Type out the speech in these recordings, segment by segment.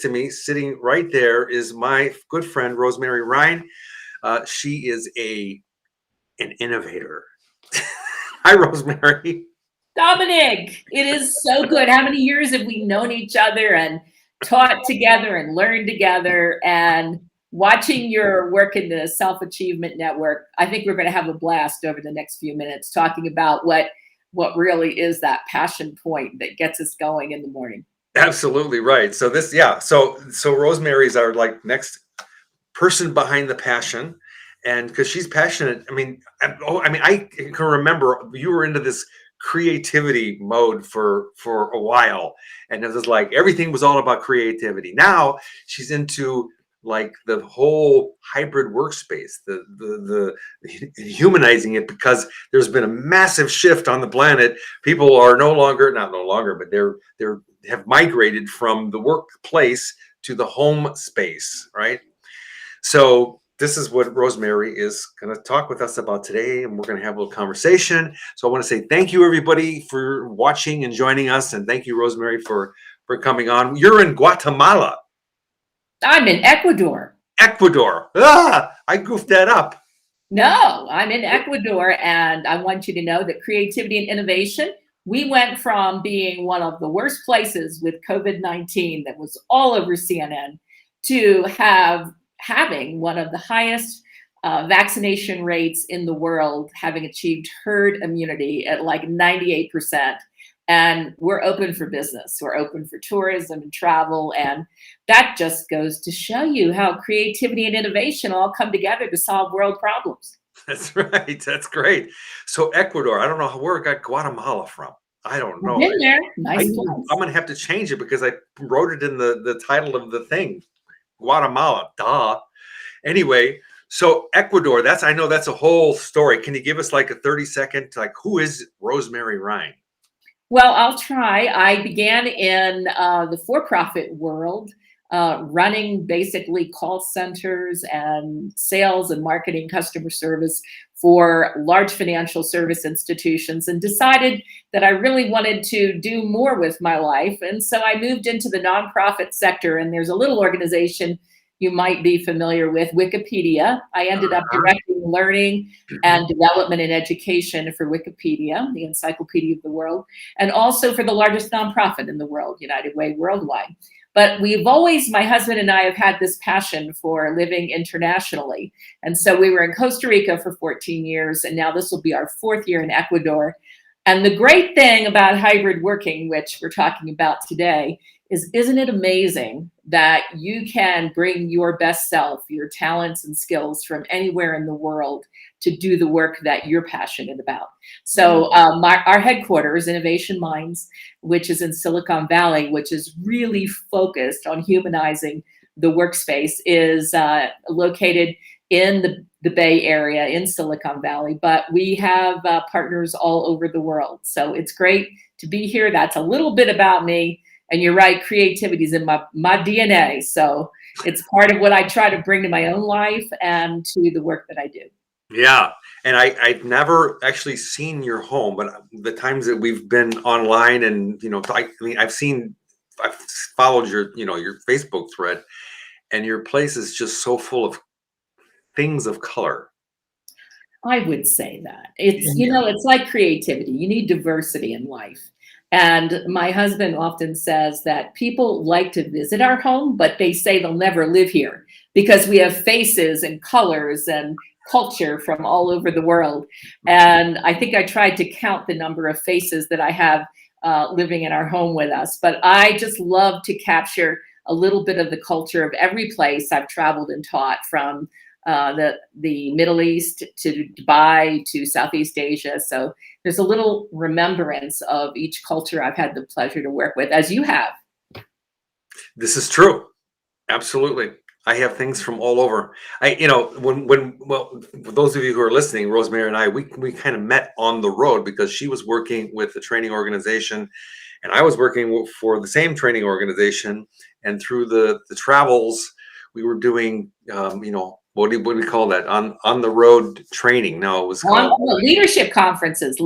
to me, sitting right there, is my good friend Rosemary Rein. She is an innovator. Hi, Rosemary. Dominic, it is so good. How many years have we known each other and taught together and learned together? And watching your work in the Self Achievement Network, I think we're going to have a blast over the next few minutes talking about what really is that passion point that gets us going in the morning. Absolutely right. So this, yeah. So Rosemary's our like next person behind the passion, and because she's passionate. I can remember you were into this creativity mode for a while, and it was like everything was all about creativity. Now she's into like the whole hybrid workspace, the humanizing it, because there's been a massive shift on the planet. People are not no longer, but they're have migrated from the workplace to the home space, right? So this is what Rosemary is going to talk with us about today, and we're going to have a little conversation. So I want to say thank you, everybody, for watching and joining us, and thank you, Rosemary, for coming on. You're in Guatemala. I'm in Ecuador. Ecuador. I goofed that up. No, I'm in Ecuador, and I want you to know that creativity and innovation, we went from being one of the worst places with COVID-19 that was all over CNN to having one of the highest vaccination rates in the world, having achieved herd immunity at like 98%. And we're open for business. We're open for tourism and travel. And that just goes to show you how creativity and innovation all come together to solve world problems. That's right. That's great. So Ecuador, I don't know where I got Guatemala from. I don't know. Been there. Nice place. I'm going to have to change it because I wrote it in the title of the thing. Guatemala, duh. Anyway, so Ecuador, I know that's a whole story. Can you give us like a 30-second, like, who is Rosemary Rein? Well, I'll try. I began in the for-profit world, running basically call centers and sales and marketing, customer service for large financial service institutions, and decided that I really wanted to do more with my life. And so I moved into the nonprofit sector, and there's a little organization you might be familiar with, Wikipedia. I ended up directing learning and development and education for Wikipedia, the encyclopedia of the world, and also for the largest nonprofit in the world, United Way Worldwide. But my husband and I have had this passion for living internationally. And so we were in Costa Rica for 14 years, and now this will be our 4th year in Ecuador. And the great thing about hybrid working, which we're talking about today, isn't it amazing that you can bring your best self, your talents and skills from anywhere in the world to do the work that you're passionate about? So our headquarters, Innovation Minds, which is in Silicon Valley, which is really focused on humanizing the workspace, is located in the Bay Area in Silicon Valley, but we have partners all over the world. So it's great to be here. That's a little bit about me. And you're right, creativity is in my DNA. So it's part of what I try to bring to my own life and to the work that I do. Yeah. And I've never actually seen your home, but the times that we've been online and, I've followed your Facebook thread, and your place is just so full of things of color. I would say that it's like creativity. You need diversity in life. And my husband often says that people like to visit our home, but they say they'll never live here because we have faces and colors and culture from all over the world. And I think I tried to count the number of faces that I have living in our home with us. But I just love to capture a little bit of the culture of every place I've traveled and taught, from the Middle East to Dubai to Southeast Asia. So there's a little remembrance of each culture I've had the pleasure to work with, as you have. This is true. Absolutely. I have things from all over. Well, for those of you who are listening, Rosemary and I, we kind of met on the road because she was working with the training organization and I was working for the same training organization. And through the travels, we were doing, what do we call that? On the road training. No, it was called leadership conferences,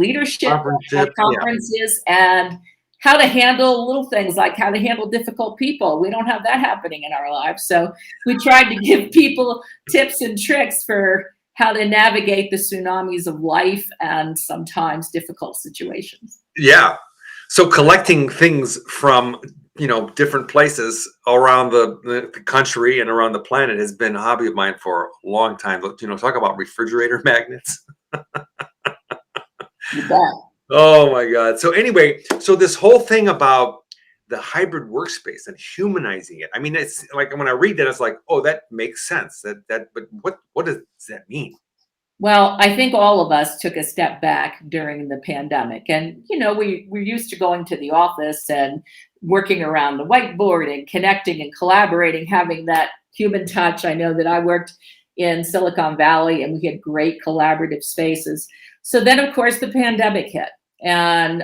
conferences, and how to handle little things like how to handle difficult people. We don't have that happening in our lives. So we tried to give people tips and tricks for how to navigate the tsunamis of life and sometimes difficult situations. Yeah. So collecting things from, different places around the country and around the planet has been a hobby of mine for a long time. Talk about refrigerator magnets. You bet. Oh my God. So anyway, so this whole thing about the hybrid workspace and humanizing it. I mean, it's like when I read that, it's like, oh, that makes sense. But what does that mean? Well, I think all of us took a step back during the pandemic. And, we're used to going to the office and working around the whiteboard and connecting and collaborating, having that human touch. I know that I worked in Silicon Valley and we had great collaborative spaces. So then, of course, the pandemic hit and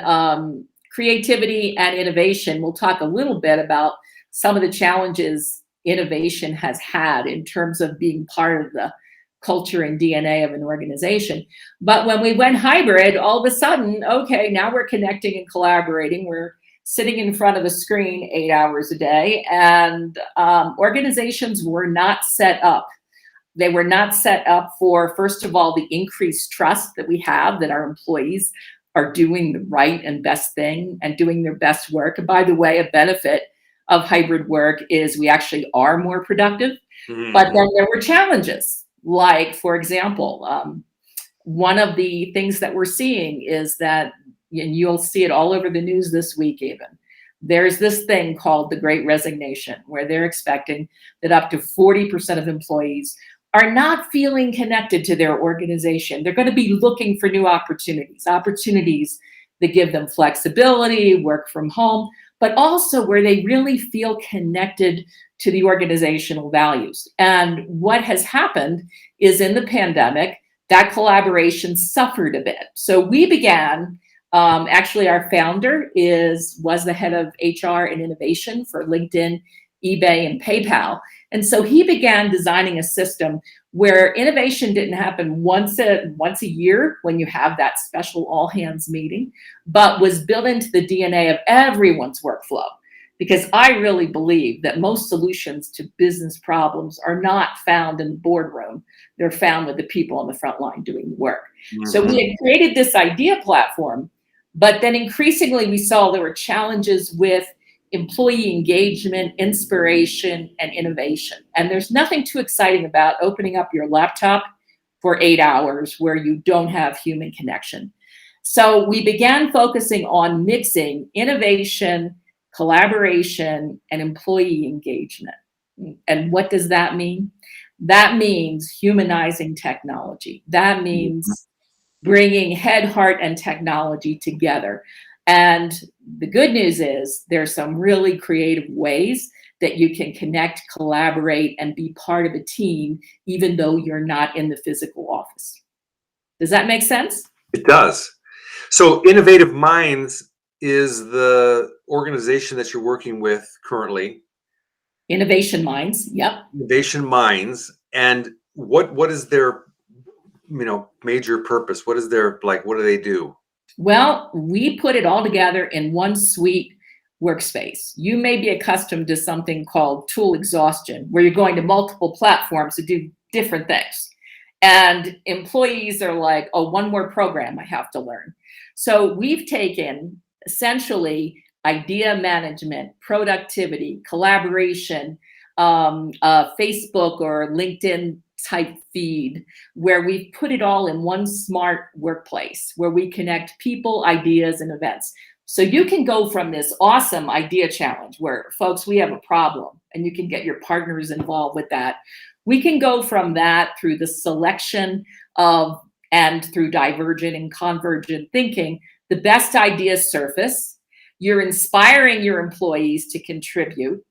creativity and innovation. We'll talk a little bit about some of the challenges innovation has had in terms of being part of the culture and DNA of an organization. But when we went hybrid, all of a sudden, okay, now we're connecting and collaborating. We're sitting in front of a screen 8 hours a day, and organizations were not set up. They were not set up for, first of all, the increased trust that we have that our employees are doing the right and best thing and doing their best work. And by the way, a benefit of hybrid work is we actually are more productive. Mm-hmm. But then there were challenges. Like, for example, one of the things that we're seeing is that, and you'll see it all over the news this week even, there's this thing called the Great Resignation, where they're expecting that up to 40% of employees are not feeling connected to their organization. They're going to be looking for new opportunities that give them flexibility, work from home, but also where they really feel connected to the organizational values. And what has happened is in the pandemic, that collaboration suffered a bit. So we began, actually our founder was the head of HR and innovation for LinkedIn, eBay, and PayPal. And so he began designing a system where innovation didn't happen once a year when you have that special all hands meeting, but was built into the DNA of everyone's workflow. Because I really believe that most solutions to business problems are not found in the boardroom. They're found with the people on the front line doing the work. Mm-hmm. So we had created this idea platform, but then increasingly we saw there were challenges with employee engagement, inspiration, and innovation. And there's nothing too exciting about opening up your laptop for 8 hours where you don't have human connection. So we began focusing on mixing innovation, collaboration, and employee engagement. And what does that mean? That means humanizing technology. That means bringing head, heart, and technology together. And the good news is there's some really creative ways that you can connect, collaborate, and be part of a team, even though you're not in the physical office. Does that make sense? It does. So Innovative Minds is the organization that you're working with currently. Innovation Minds. Yep. Innovation Minds. And what is their major purpose? What is their what do they do? Well, we put it all together in one suite workspace. You may be accustomed to something called tool exhaustion, where you're going to multiple platforms to do different things. And employees are like, oh, one more program I have to learn. So we've taken essentially idea management, productivity, collaboration, Facebook or LinkedIn type feed, where we put it all in one smart workplace where we connect people, ideas, and events. So you can go from this awesome idea challenge where, folks, we have a problem, and you can get your partners involved with that. We can go from that through the selection of, and through divergent and convergent thinking, the best ideas surface. You're inspiring your employees to contribute,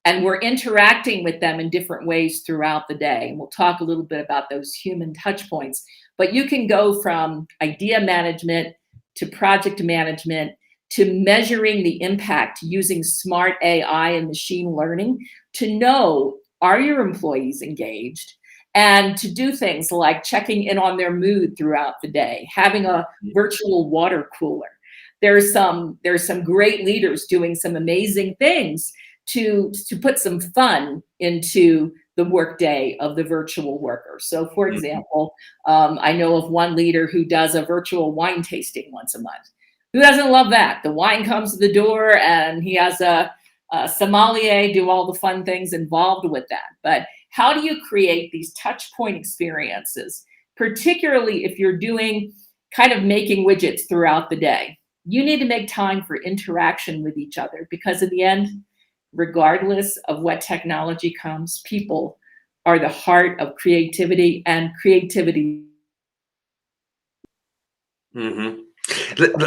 and we're interacting with them in different ways throughout the day. And we'll talk a little bit about those human touch points. But you can go from idea management to project management to measuring the impact using smart AI and machine learning to know, are your employees engaged? And to do things like checking in on their mood throughout the day, having a virtual water cooler there's some great leaders doing some amazing things to put some fun into the workday of the virtual worker. So, for example, I know of one leader who does a virtual wine tasting once a month. Who doesn't love that? The wine comes to the door, and he has a sommelier do all the fun things involved with that. But how do you create these touch point experiences, particularly if you're doing kind of making widgets throughout the day? You need to make time for interaction with each other, because in the end, regardless of what technology comes, people are the heart of creativity, and creativity.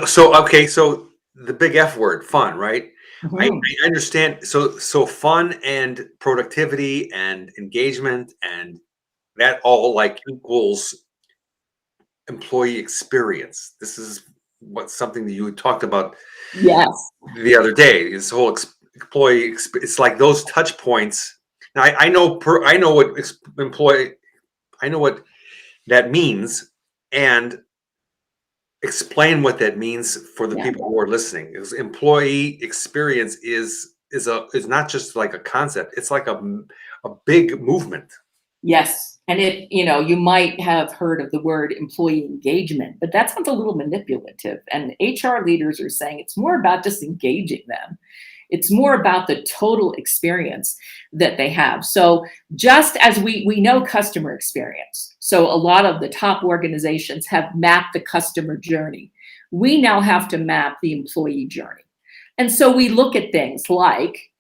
So, okay, so the big F word, fun, right? I Mhm. understand. So fun and productivity and engagement and that all like equals employee experience. This is what something that you had talked about Yes. the other day. This whole it's like those touch points. Now I know what employee, I know what that means, and explain what that means for the Yeah. people who are listening. Is employee experience is not just like a concept. It's like a big movement. Yes. And you might have heard of the word employee engagement, but that sounds a little manipulative. And HR leaders are saying it's more about just engaging them. It's more about the total experience that they have. So just as we know customer experience, so a lot of the top organizations have mapped the customer journey. We now have to map the employee journey. And so we look at things like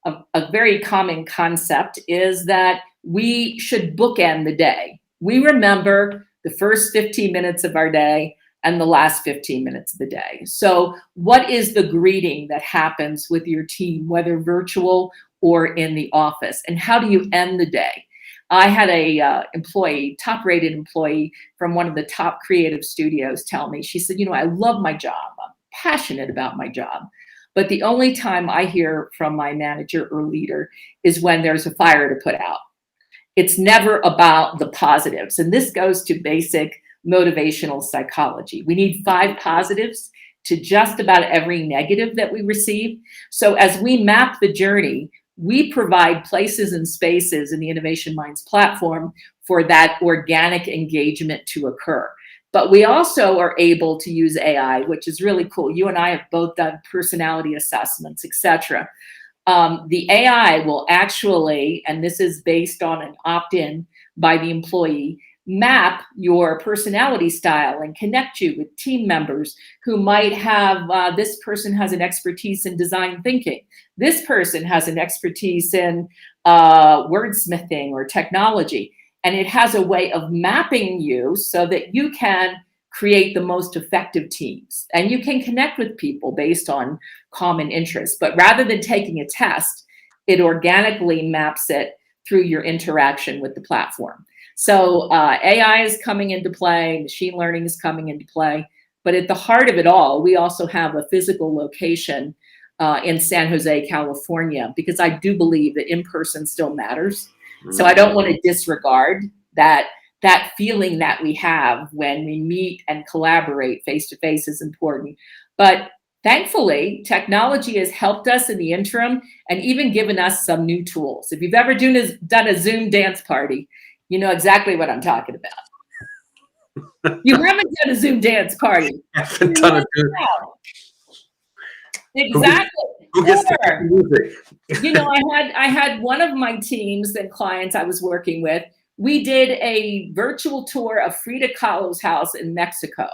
a very common concept is that we should bookend the day. We remember the first 15 minutes of our day and the last 15 minutes of the day. So, what is the greeting that happens with your team, whether virtual or in the office? And how do you end the day? I had a top-rated employee from one of the top creative studios tell me, she said, I love my job. I'm passionate about my job. But the only time I hear from my manager or leader is when there's a fire to put out. It's never about the positives. And this goes to basic motivational psychology. We need 5 positives to just about every negative that we receive. So as we map the journey, we provide places and spaces in the Innovation Minds platform for that organic engagement to occur. But we also are able to use AI, which is really cool. You and I have both done personality assessments, etc. The AI will actually, and this is based on an opt-in by the employee, map your personality style and connect you with team members who might have, this person has an expertise in design thinking. This person has an expertise in wordsmithing or technology. And it has a way of mapping you so that you can create the most effective teams. And you can connect with people based on common interests. But rather than taking a test, it organically maps it through your interaction with the platform. So AI is coming into play, machine learning is coming into play. But at the heart of it all, we also have a physical location in San Jose, California, because I do believe that in-person still matters. So I don't want to disregard that feeling that we have when we meet and collaborate face to face is important. But thankfully, technology has helped us in the interim and even given us some new tools. If you've ever done a Zoom dance party, you know exactly what I'm talking about. You haven't done a Zoom dance party. I haven't done it. Exactly. Who gets to pick Or, the music? I had one of my teams and clients I was working with. We did a virtual tour of Frida Kahlo's house in Mexico.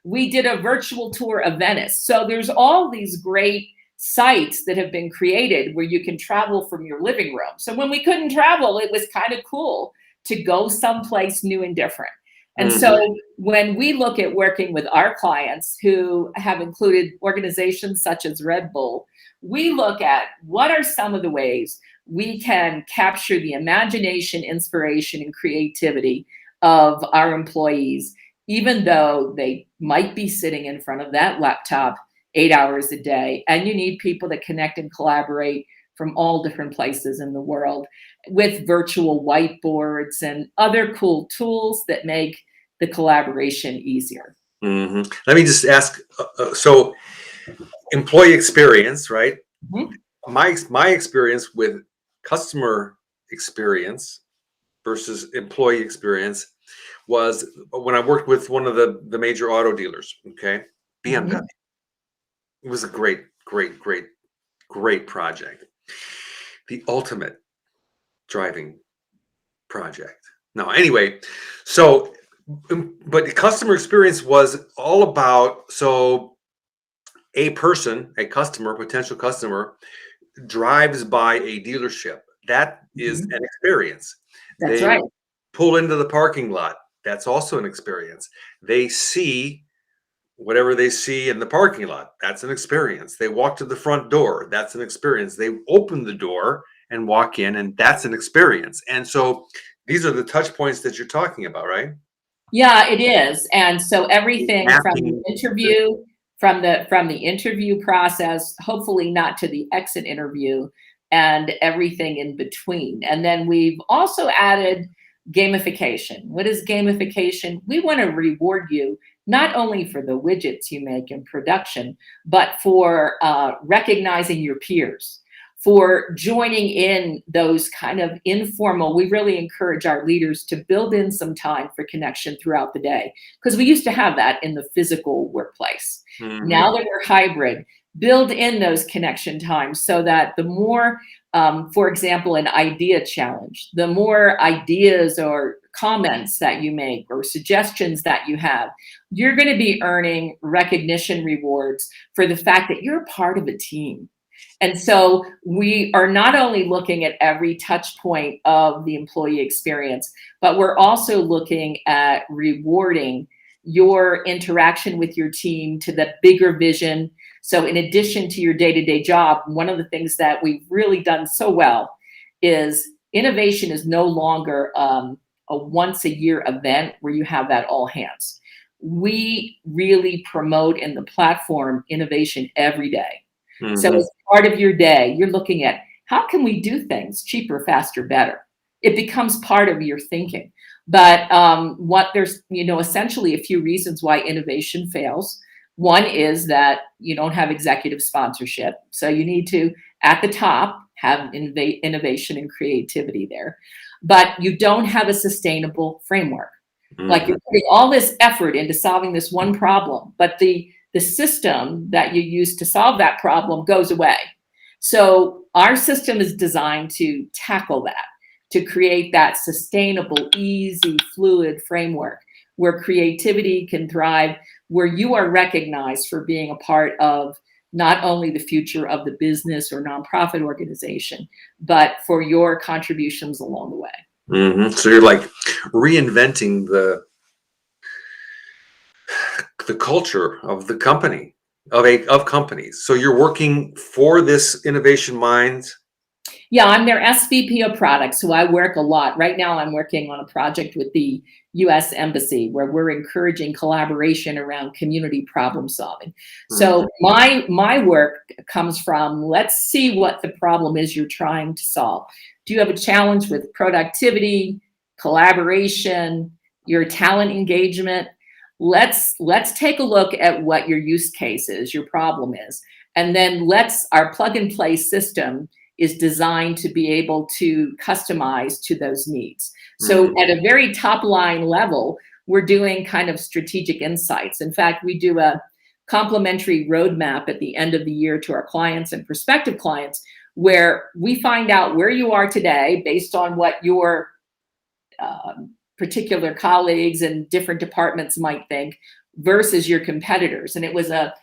We did a virtual tour of Venice. So there's all these great sites that have been created where you can travel from your living room. So when we couldn't travel, it was kind of cool to go someplace new and different. And so when we look at working with our clients who have included organizations such as Red Bull, we look at what are some of the ways we can capture the imagination, inspiration, and creativity of our employees, even though they might be sitting in front of that laptop 8 hours a day. And you need people that connect and collaborate from all different places in the world with virtual whiteboards and other cool tools that make the collaboration easier. Let me just ask. So, employee experience, right? Mhm. My experience with customer experience versus employee experience was when I worked with one of the major auto dealers. Okay, BMW. Mhm. It was a great project. The ultimate driving project. No, anyway, so but the customer experience was all about a person, a customer, potential customer drives by a dealership. That is Mhm. an experience. That's They right. pull into the parking lot. That's also an experience. They see whatever they see in the parking lot. That's an experience. They walk to the front door. That's an experience. They open the door and walk in, and that's an experience. And so these are the touch points that you're talking about, right? Yeah, it is. And so everything Mapping. from the interview process, hopefully not to the exit interview, and everything in between. And then we've also added gamification. What is gamification? We want to reward you not only for the widgets you make in production, but for recognizing your peers, for joining in those kind of informal. We really encourage our leaders to build in some time for connection throughout the day, because we used to have that in the physical workplace. Now Mhm. that we're hybrid, build in those connection times so that the more, for example, an idea challenge, the more ideas or comments that you make or suggestions that you have, you're going to be earning recognition rewards for the fact that you're part of a team. And so we are not only looking at every touch point of the employee experience, but we're also looking at rewarding your interaction with your team to the bigger vision. So in addition to your day-to-day job, one of the things that we've really done so well is innovation is no longer a once a year event where you have that all hands. We really promote in the platform innovation every day. So Mhm. as part of your day, you're looking at how can we do things cheaper, faster, better? It becomes part of your thinking. But what there's, essentially a few reasons why innovation fails. One is that you don't have executive sponsorship. So you need to, at the top, have innovation and creativity there. But you don't have a sustainable framework. Like Mhm. you're putting all this effort into solving this one problem, but the system that you use to solve that problem goes away. So our system is designed to tackle that, to create that sustainable, easy, fluid framework where creativity can thrive, where you are recognized for being a part of not only the future of the business or nonprofit organization, but for your contributions along the way. So you're like reinventing the culture of the company of companies. So you're working for this innovation mind. Yeah, I'm their SVP of products, so I work a lot. Right now, I'm working on a project with the US Embassy where we're encouraging collaboration around community problem solving. So Mhm. my work comes from, let's see what the problem is you're trying to solve. Do you have a challenge with productivity, collaboration, your talent engagement? Let's take a look at what your use case is, your problem is. And then our plug and play system is designed to be able to customize to those needs. So Mhm. at a very top line level, we're doing kind of strategic insights. In fact, we do a complimentary roadmap at the end of the year to our clients and prospective clients where we find out where you are today based on what your particular colleagues and different departments might think versus your competitors. And it was a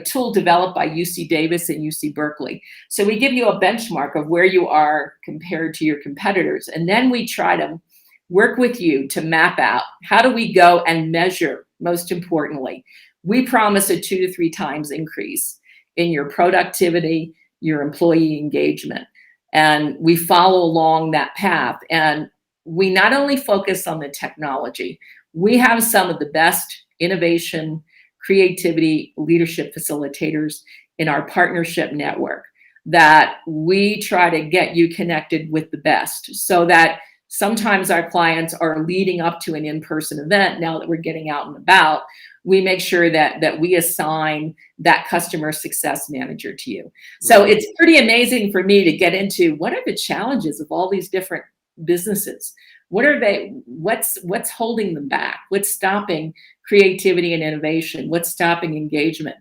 tool developed by UC Davis and UC Berkeley. So we give you a benchmark of where you are compared to your competitors. And then we try to work with you to map out how do we go and measure, most importantly. We promise a 2 to 3 times increase in your productivity, your employee engagement. And we follow along that path. And we not only focus on the technology, we have some of the best innovation, creativity, leadership facilitators in our partnership network that we try to get you connected with the best so that sometimes our clients are leading up to an in-person event now that we're getting out and about we make sure that we assign that customer success manager to you. So Mhm. it's pretty amazing for me to get into what are the challenges of all these different businesses. What are they? What's holding them back? What's stopping creativity and innovation? What's stopping engagement?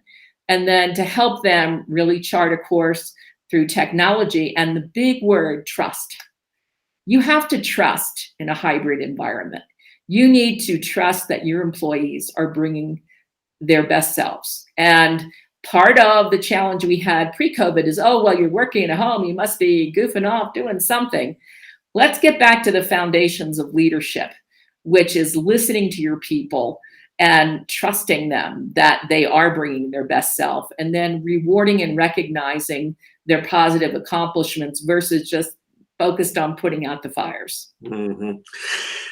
And then to help them really chart a course through technology and the big word, trust. You have to trust in a hybrid environment. You need to trust that your employees are bringing their best selves. And part of the challenge we had pre-COVID is, oh, well, you're working at home, you must be goofing off doing something. Let's get back to the foundations of leadership, which is listening to your people and trusting them that they are bringing their best self, and then rewarding and recognizing their positive accomplishments versus just focused on putting out the fires. Mhm.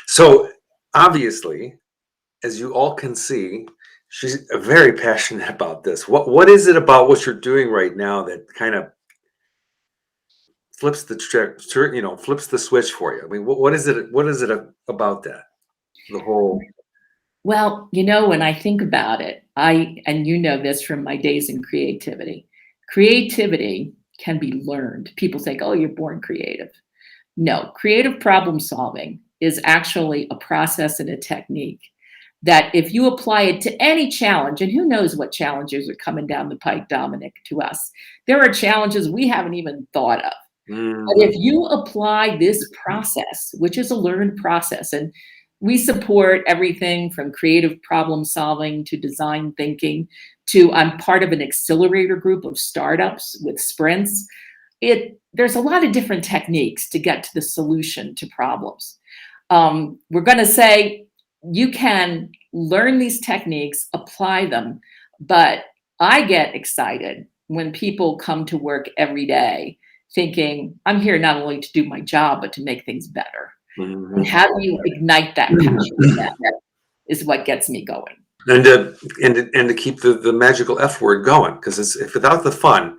So obviously, as you all can see, she's very passionate about this. What is it about what you're doing right now that kind of flips the flips the switch for you? I mean, what is it? What is it about that? The whole. Well, you know, when I think about it, and you know this from my days in creativity can be learned. People think, oh, you're born creative. No, creative problem solving is actually a process and a technique that if you apply it to any challenge, and who knows what challenges are coming down the pike, Dominic, to us, there are challenges we haven't even thought of. But if Mhm. you apply this process, which is a learned process, and we support everything from creative problem solving to design thinking to I'm part of an accelerator group of startups with sprints. There's a lot of different techniques to get to the solution to problems. We're going to say you can learn these techniques, apply them, but I get excited when people come to work every day thinking, I'm here not only to do my job, but to make things better. And Mhm. how do you ignite that passion in them is what gets me going. And to keep the magical F word going, because it's if without the fun,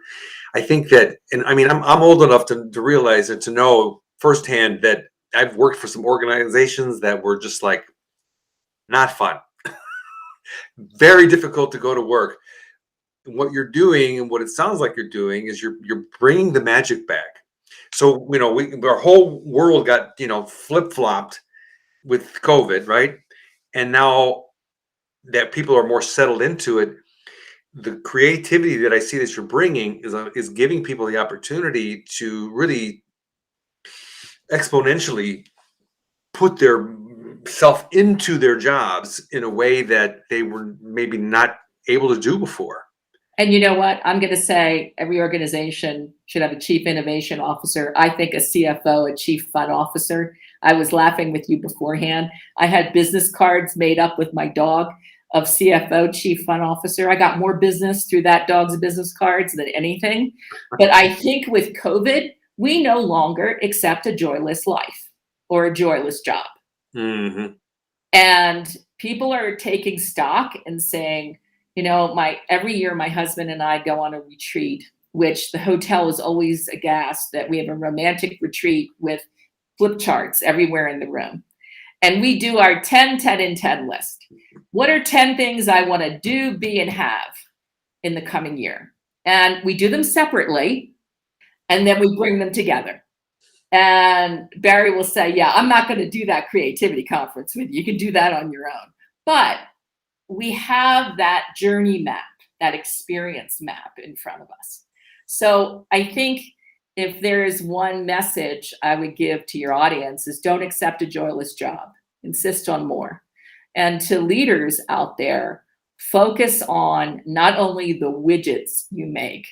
I think that, and I mean, I'm old enough to realize and to know firsthand that I've worked for some organizations that were just like not fun, very difficult to go to work. What you're doing and what it sounds like you're doing is you're bringing the magic back. So our whole world got flip flopped with COVID, right? And now that people are more settled into it, the creativity that I see that you're bringing is giving people the opportunity to really exponentially put their self into their jobs in a way that they were maybe not able to do before. And you know what? I'm going to say every organization should have a chief innovation officer. I think a CFO, a chief fun officer. I was laughing with you beforehand. I had business cards made up with my dog of CFO, chief fun officer. I got more business through that dog's business cards than anything. But I think with COVID, we no longer accept a joyless life or a joyless job. Hmm. And people are taking stock and saying, you know, my every year my husband and I go on a retreat, which the hotel is always aghast that we have a romantic retreat with flip charts everywhere in the room. And we do our 10, 10, and 10 list. What are 10 things I want to do, be, and have in the coming year? And we do them separately, and then we bring them together. And Barry will say, yeah, I'm not going to do that creativity conference with you. You can do that on your own. But we have that journey map, that experience map in front of us. So I think if there is one message I would give to your audience is don't accept a joyless job, insist on more. And to leaders out there, focus on not only the widgets you make,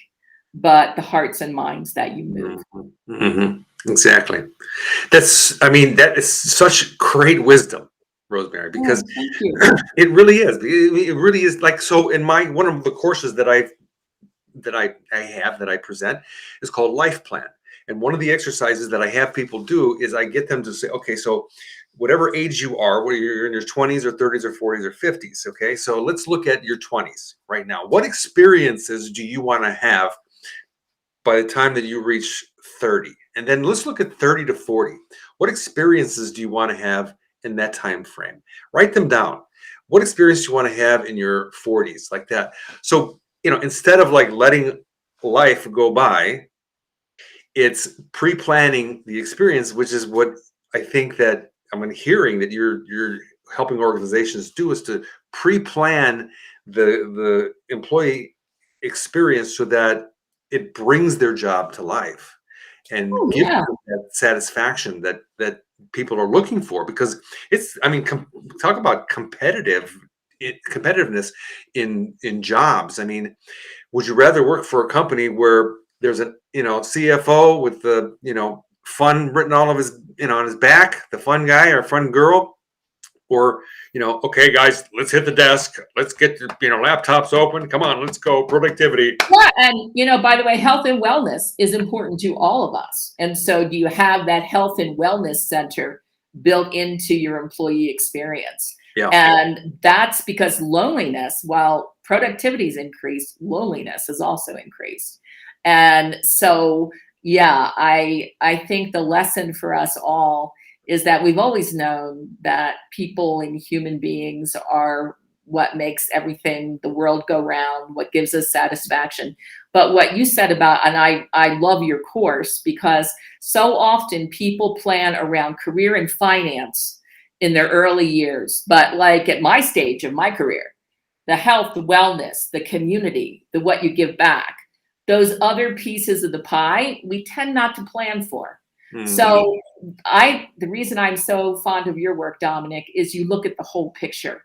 but the hearts and minds that you move. Hmm. Exactly. I mean, that is such great wisdom, Rosemary, because Oh, thank you. it really is. It really is like so. In my one of the courses that I have that I present is called Life Plan. And one of the exercises that I have people do is I get them to say, okay, so whatever age you are, whether you're in your 20s or 30s or 40s or 50s, okay, so let's look at your 20s right now. What experiences do you want to have by the time that you reach 30? And then let's look at 30 to 40. What experiences do you want to have in that time frame? Write them down. what experience do you want to have in your 40s, like that. So, instead of like letting life go by, it's pre-planning the experience, which is what I think that I'm hearing that you're helping organizations do, is to pre-plan the employee experience so that it brings their job to life and Oh, gives yeah. them that satisfaction that people are looking for. Because it's, I mean, talk about competitiveness in jobs. I mean, would you rather work for a company where there's a CFO with the fun written all of his on his back, the fun guy or fun girl, or okay guys, let's hit the desk, let's get the laptops open, come on, let's go, productivity. Yeah, and by the way, health and wellness is important to all of us. And so do you have that health and wellness center built into your employee experience? Yeah. And that's because loneliness, while productivity's increased, loneliness has also increased. And so, yeah, I think the lesson for us all is that we've always known that people and human beings are what makes everything, the world go round, what gives us satisfaction. But what you said about, and I love your course, because so often people plan around career and finance in their early years. But like at my stage of my career, the health, the wellness, the community, the what you give back, those other pieces of the pie, we tend not to plan for. So the reason I'm so fond of your work, Dominic, is you look at the whole picture,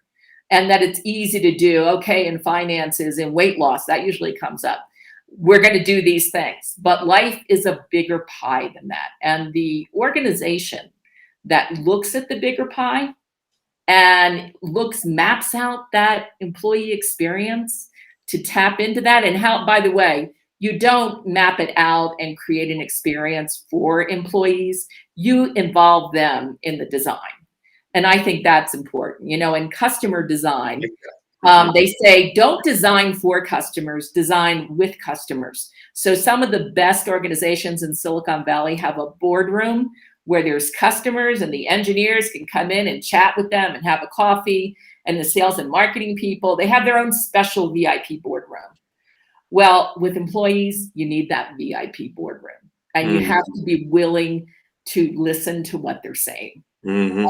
and that it's easy to do. Okay, in finances and weight loss, that usually comes up. We're going to do these things, but life is a bigger pie than that. And the organization that looks at the bigger pie and maps out that employee experience to tap into that. And how, by the way, you don't map it out and create an experience for employees. You involve them in the design. And I think that's important. In customer design, they say, don't design for customers, design with customers. So some of the best organizations in Silicon Valley have a boardroom where there's customers and the engineers can come in and chat with them and have a coffee, and the sales and marketing people, they have their own special VIP boardroom. Well, with employees, you need that VIP boardroom, and you have to be willing to listen to what they're saying. And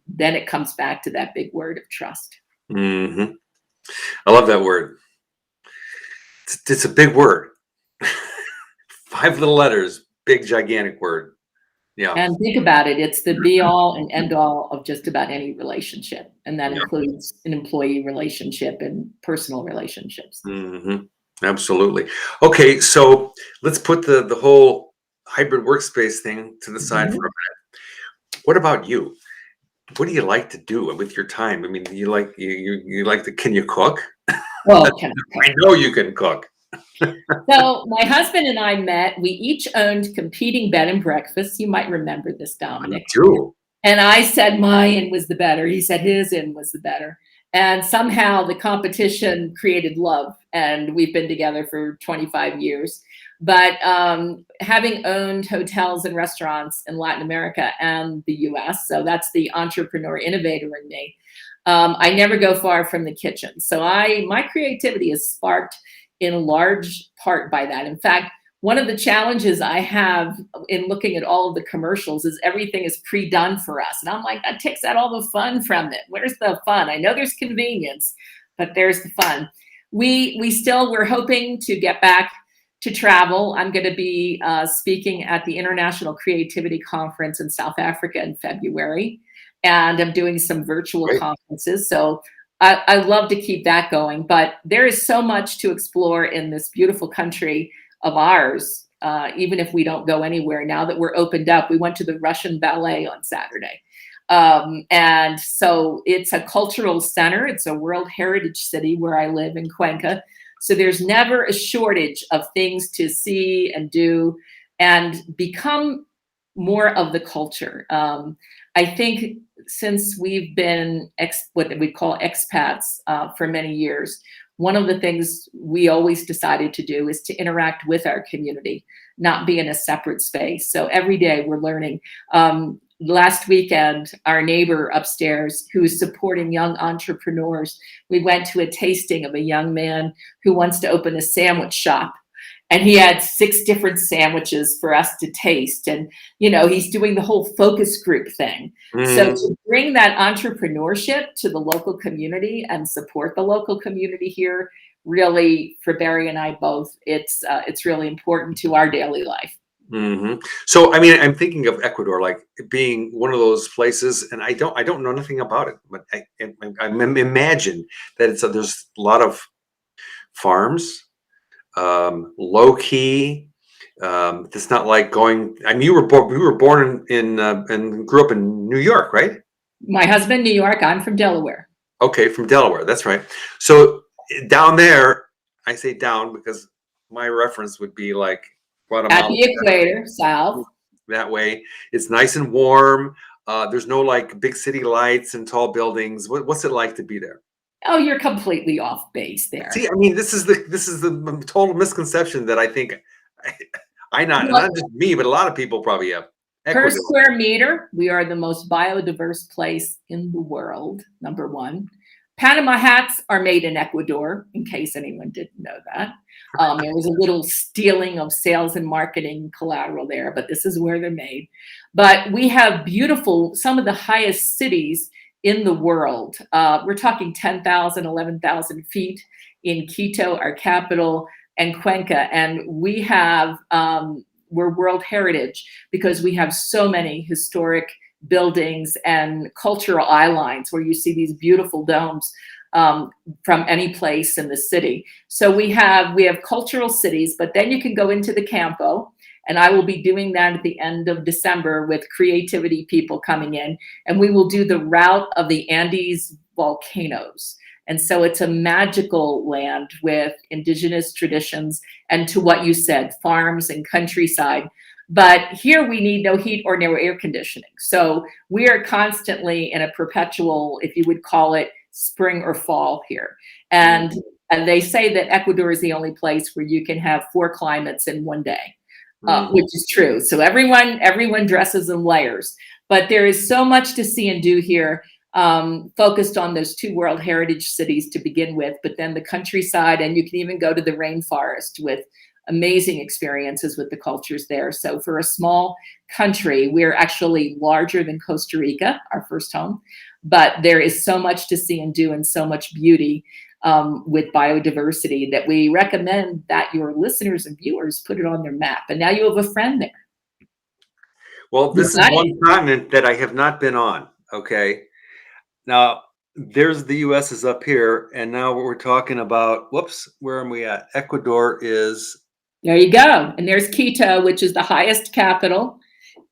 then it comes back to that big word of trust. I love that word. It's a big word. 5 little letters, big gigantic word. Yeah. And think about it, it's the be all and end all of just about any relationship. And that includes an employee relationship and personal relationships. Absolutely. Okay, so let's put the whole hybrid workspace thing to the side for a minute. What about you? What do you like to do with your time? I mean, you like to, can you cook? Oh, I know you can cook. So my husband and I met. We each owned competing bed and breakfasts. You might remember this, Dominic. True. And I said my inn was the better. He said his inn was the better. And somehow the competition created love. And we've been together for 25 years. But having owned hotels and restaurants in Latin America and the US, so that's the entrepreneur innovator in me, I never go far from the kitchen. So my creativity is sparked in large part by that. In fact, one of the challenges I have in looking at all of the commercials is everything is pre-done for us. And I'm like, that takes out all the fun from it. Where's the fun? I know there's convenience, but there's the fun. We're hoping to get back to travel. I'm going to be speaking at the International Creativity Conference in South Africa in February. And I'm doing some virtual conferences. So I love to keep that going, but there is so much to explore in this beautiful country of ours, even if we don't go anywhere now that we're opened up. We went to the Russian ballet on Saturday. And so it's a cultural center. It's a World Heritage City where I live in Cuenca. So there's never a shortage of things to see and do and become more of the culture. I think since we've been what we call expats for many years, one of the things we always decided to do is to interact with our community, not be in a separate space. So every day we're learning. last weekend, our neighbor upstairs who is supporting young entrepreneurs, we went to a tasting of a young man who wants to open a sandwich shop. And he had 6 different sandwiches for us to taste. And, he's doing the whole focus group thing. So Mm, to bring that entrepreneurship to the local community and support the local community here, really, for Barry and I both, it's really important to our daily life. hmm. So, I mean, I'm thinking of Ecuador like being one of those places, and I don't know nothing about it, but I imagine that there's a lot of farms, low key. It's not like going. I mean, we were born in and grew up in New York, right? My husband, New York, I'm from Delaware. Okay, from Delaware. That's right. So down there, I say down because my reference would be like At Guatemala the equator, south. that way. It's nice and warm. There's no like big city lights and tall buildings. What's it like to be there? Oh, you're completely off base there. See, I mean, this is the total misconception that I think not Well, just me, but a lot of people probably have. per Ecuador. square meter, we are the most biodiverse place in the world, number one. Panama hats are made in Ecuador, in case anyone didn't know that. There was a little stealing of sales and marketing collateral there, but this is where they're made. But we have some of the highest cities in the world. We're talking 10,000, 11,000 feet in Quito, our capital, and Cuenca. And we're World Heritage because we have so many historic buildings and cultural eye lines where you see these beautiful domes from any place in the city. So we have cultural cities, but then you can go into the Campo, and I will be doing that at the end of December with creativity people coming in, and we will do the route of the Andes volcanoes. And so it's a magical land with indigenous traditions and, to what you said, farms and countryside. But here we need no heat or no air conditioning. So we are constantly in a perpetual, if you would call it, spring or fall here. And they say that Ecuador is the only place where you can have 4 climates in one day, which is true. So everyone dresses in layers. But there is so much to see and do here, focused on those 2 World Heritage cities to begin with, but then the countryside, and you can even go to the rainforest with amazing experiences with the cultures there. So for a small country, we're actually larger than Costa Rica, our first home, but there is so much to see and do and so much beauty with biodiversity that we recommend that your listeners and viewers put it on their map. And now you have a friend there. Well, this is one continent that I have not been on. Okay. Now, there's the US is up here, and now we're talking about, where am we at? Ecuador is. There you go. And there's Quito, which is the highest capital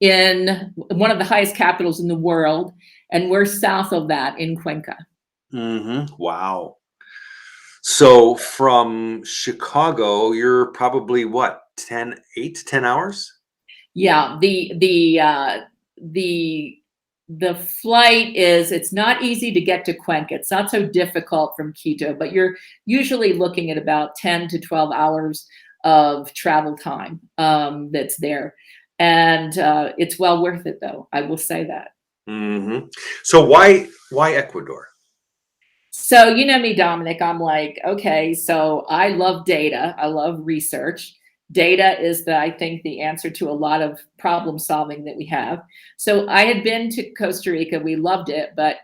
one of the highest capitals in the world. And we're south of that in Cuenca. Wow. So from Chicago, you're probably what, 8 to 10 hours? Yeah, the flight it's not easy to get to Cuenca. It's not so difficult from Quito, but you're usually looking at about 10 to 12 hours of travel time that's there. And it's well worth it, though. I will say that. So why Ecuador? So you know me, Dominic, I'm like, okay, so I love data. I love research. Data is I think the answer to a lot of problem solving that we have. So I had been to Costa Rica. We loved it, but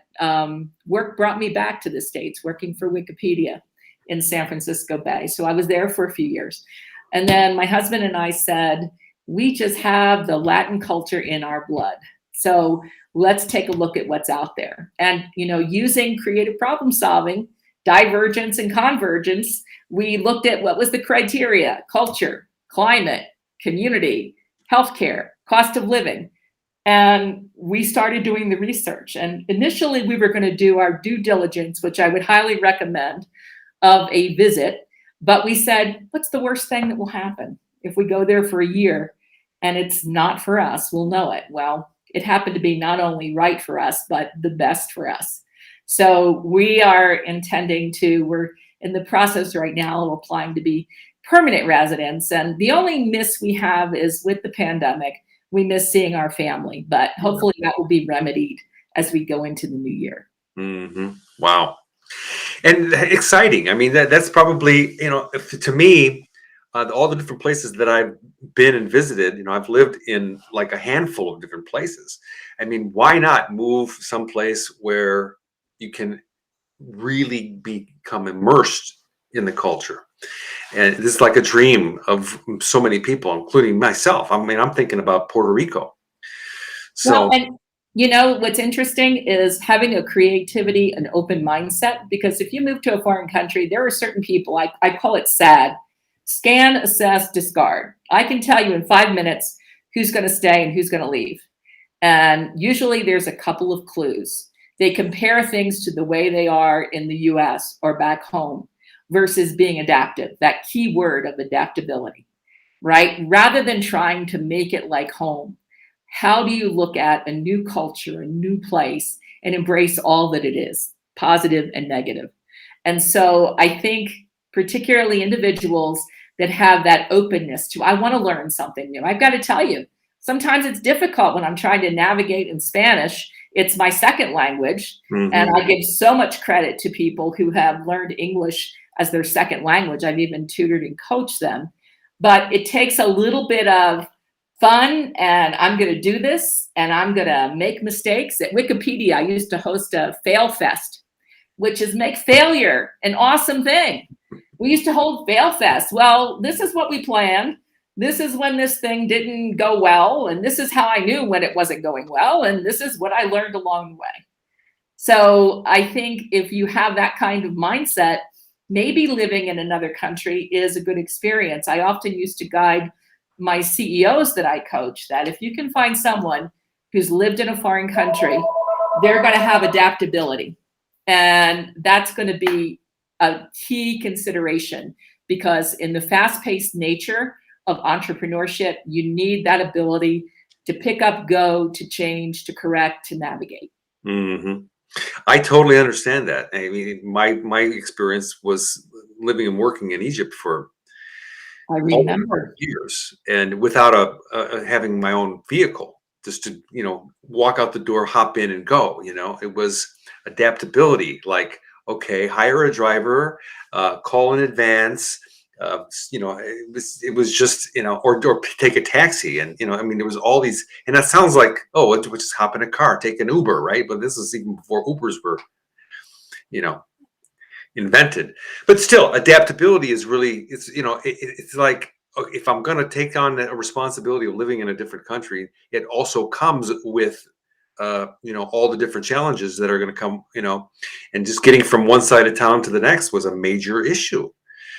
work brought me back to the States, working for Wikipedia in San Francisco Bay. So I was there for a few years. And then my husband and I said, we just have the Latin culture in our blood. So let's take a look at what's out there. And, using creative problem solving, divergence and convergence, we looked at what was the criteria: culture, climate, community, healthcare, cost of living. And we started doing the research. And initially we were going to do our due diligence, which I would highly recommend, of a visit. But we said, what's the worst thing that will happen if we go there for a year and it's not for us? We'll know it. Well, it happened to be not only right for us, but the best for us. So we are we're in the process right now of applying to be permanent residents. And the only miss we have is with the pandemic, we miss seeing our family, but hopefully that will be remedied as we go into the new year. Wow. And exciting. I mean, that's probably, to me, all the different places that I've been and visited, I've lived in like a handful of different places. I mean, why not move someplace where you can really become immersed in the culture? And this is like a dream of so many people, including myself. I mean, I'm thinking about Puerto Rico. Well, So, and what's interesting is having a creativity, an open mindset, because if you move to a foreign country, there are certain people, I call it SAD, scan, assess, discard. I can tell you in 5 minutes who's going to stay and who's going to leave. And usually there's a couple of clues. They compare things to the way they are in the US or back home versus being adaptive, that key word of adaptability, right? Rather than trying to make it like home, how do you look at a new culture, a new place, and embrace all that it is, positive and negative? And so I think particularly individuals that have that openness to, I want to learn something new. I've got to tell you, sometimes it's difficult when I'm trying to navigate in Spanish. It's my second language. And I give so much credit to people who have learned English as their second language. I've even tutored and coached them. But it takes a little bit of fun, and I'm going to do this, and I'm going to make mistakes. At Wikipedia, I used to host a fail fest, which is make failure an awesome thing. We used to hold fail fest. Well, this is what we planned. This is when this thing didn't go well, and this is how I knew when it wasn't going well, and this is what I learned along the way. So I think if you have that kind of mindset, maybe living in another country is a good experience. I often used to guide my CEOs that I coach that if you can find someone who's lived in a foreign country, they're going to have adaptability. And that's going to be a key consideration, because in the fast-paced nature of entrepreneurship, you need that ability to pick up, go, to change, to correct, to navigate. I totally understand that. I mean, my experience was living and working in Egypt for I remember years, and without having my own vehicle, just to walk out the door, hop in, and go. It was adaptability. Like, okay, hire a driver, call in advance. It was just or take a taxi, and I mean, there was all these, and that sounds like, oh, we'll just hop in a car, take an Uber, right? But this is even before Ubers were invented. But still, adaptability is really, it's like, if I'm going to take on a responsibility of living in a different country, it also comes with all the different challenges that are going to come, and just getting from one side of town to the next was a major issue.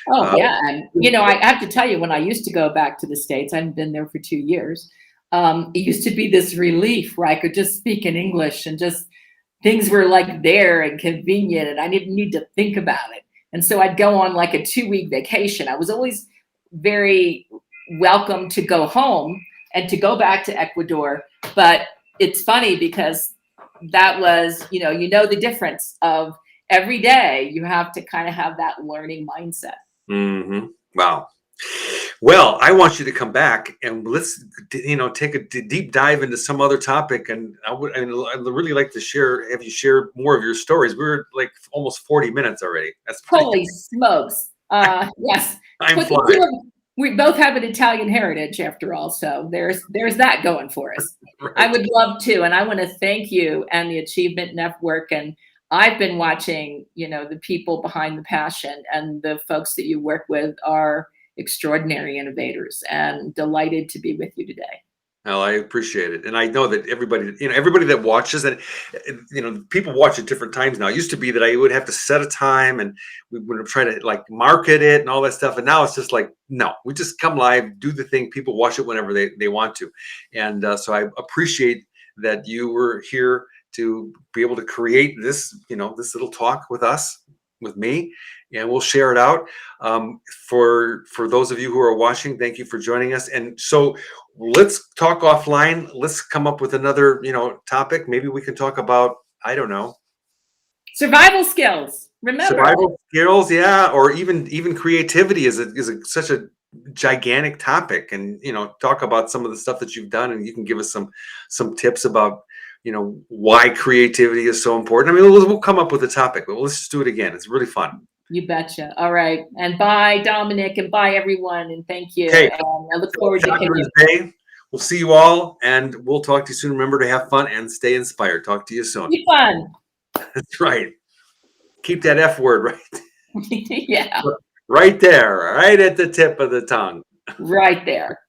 Oh, yeah. And, I have to tell you, when I used to go back to the States, I hadn't been there for 2 years. It used to be this relief where I could just speak in English, and just things were like there and convenient, and I didn't need to think about it. And so I'd go on like a 2-week vacation. I was always very welcome to go home and to go back to Ecuador. But it's funny because that was, the difference of every day you have to kind of have that learning mindset. Wow. Well, I want you to come back and let's, take a deep dive into some other topic. And I'd really like to have you share more of your stories. We're like almost 40 minutes already. That's holy smokes. Yes. I'm flying. We both have an Italian heritage after all. So there's that going for us. Right. I would love to. And I want to thank you and the Achievement Network. And I've been watching, the people behind the passion, and the folks that you work with are extraordinary innovators, and delighted to be with you today. Well, I appreciate it. And I know that everybody that watches, and people watch at different times now. It used to be that I would have to set a time, and we would try to like market it and all that stuff. And now it's just like, no, we just come live, do the thing. People watch it whenever they want to. And so I appreciate that you were here to be able to create this, this little talk with us, with me, and we'll share it out. For those of you who are watching, thank you for joining us. And so let's talk offline. Let's come up with another, topic. Maybe we can talk about, I don't know, survival skills. Remember, survival skills, yeah, or even creativity is such a gigantic topic, and talk about some of the stuff that you've done, and you can give us some tips about why creativity is so important. I mean, we'll come up with a topic, but let's just do it again. It's really fun. You betcha. All right. And bye, Dominic, and bye, everyone. And thank you. Okay. And I look forward to Fabulous continuing. day. We'll see you all, and we'll talk to you soon. Remember to have fun and stay inspired. Talk to you soon. Be fun. That's right. Keep that F word right. Yeah. Right there, right at the tip of the tongue. Right there.